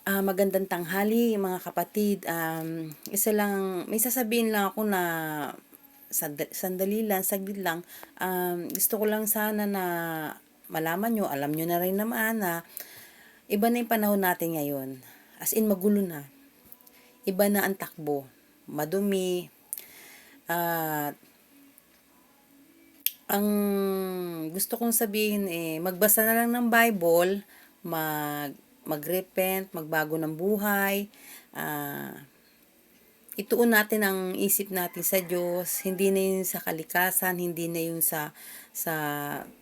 Magandang tanghali mga kapatid. May sasabihin lang ako na sandali lang, saglit lang. Gusto ko lang sana na malaman nyo, alam nyo na rin naman na iba na yung panahon natin ngayon. As in, magulo na. Iba na ang takbo. Madumi. At ang gusto kong sabihin magbasa na lang ng Bible, mag-repent, magbago ng buhay, ituon natin ang isip natin sa Diyos, hindi na yun sa kalikasan, hindi na yun sa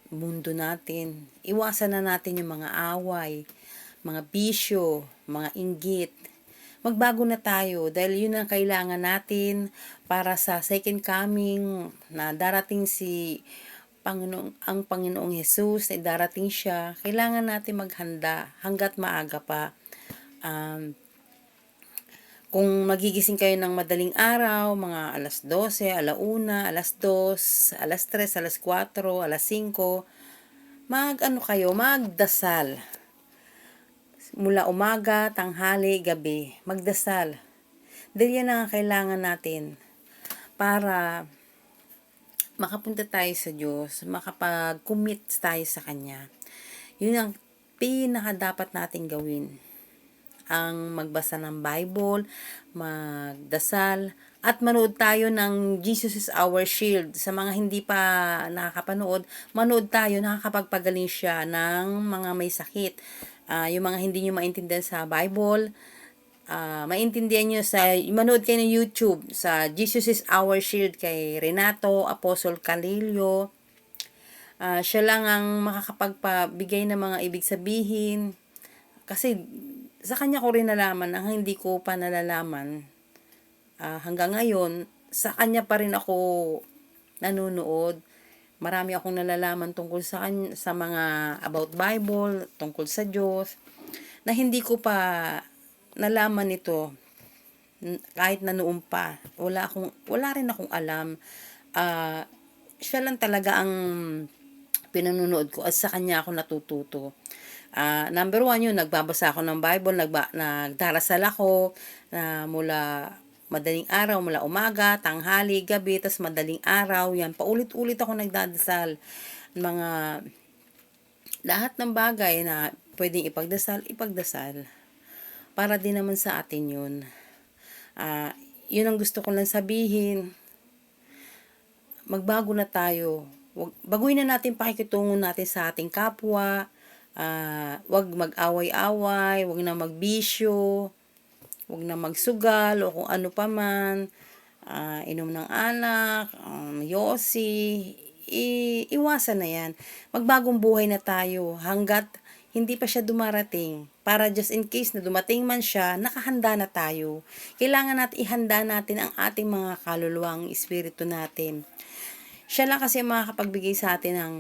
mundo natin. Iwasan na natin yung mga away, mga bisyo, mga inggit. Magbago na tayo dahil yun ang kailangan natin para sa second coming na darating ang Panginoong Hesus, ay darating siya. Kailangan natin maghanda hanggat maaga pa. Kung magigising kayo ng madaling araw, mga alas 12, alauna, alas 2, alas 3, alas 4, alas 5, magdasal. Mula umaga, tanghali, gabi, magdasal. Dahil yan ang kailangan natin para makapunta tayo sa Diyos, makapag-commit tayo sa Kanya. Yun ang pinaka dapat nating gawin. Ang magbasa ng Bible, magdasal, at manood tayo ng Jesus is Our Shield. Sa mga hindi pa nakakapanood, manood tayo, nakakapagpagaling siya ng mga may sakit. Yung mga hindi nyo maintindihan sa Bible, maintindihan nyo manood kayo ng YouTube sa Jesus is Our Shield kay Renato Apostol Calillo. Siya lang ang makakapagpabigay ng mga ibig sabihin. Kasi sa kanya ko rin nalaman ang hindi ko pa nalalaman. Hanggang ngayon, sa kanya pa rin ako nanonood. Marami akong nalalaman tungkol sa mga about Bible, tungkol sa Diyos, na hindi ko pa nalaman ito kahit na noon pa. Wala rin akong alam. Siya lang talaga ang pinanunood ko at sa kanya ako natututo. Number 1 yun, nagbabasa ako ng Bible, nagdarasal ako mula madaling araw, mula umaga, tanghali, gabi, tas madaling araw, yan, paulit-ulit ako nagdadasal. Lahat ng bagay na pwedeng ipagdasal, para din naman sa atin yun. Yun ang gusto ko lang sabihin, magbago na tayo. Baguhin na natin pakikitungo natin sa ating kapwa. Wag mag-away-away, wag na magbisyo, wag na magsugal o kung ano pa man, inom ng alak, yosi, iwasan na yan. Magbagong buhay na tayo hanggat hindi pa siya dumarating. Para just in case na dumating man siya, nakahanda na tayo. Kailangan natin ihanda natin ang ating mga kaluluwang espiritu natin. Siya lang kasi makakapagbigay sa atin ng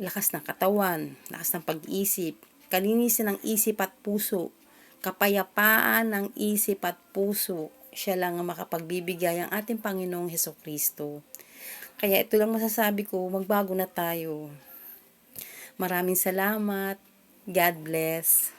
lakas ng katawan, lakas ng pag-iisip, kalinisan ng isip at puso, kapayapaan ng isip at puso. Siya lang ang makapagbibigay ang ating Panginoong Hesukristo. Kaya ito lang masasabi ko, magbago na tayo. Maraming salamat. God bless.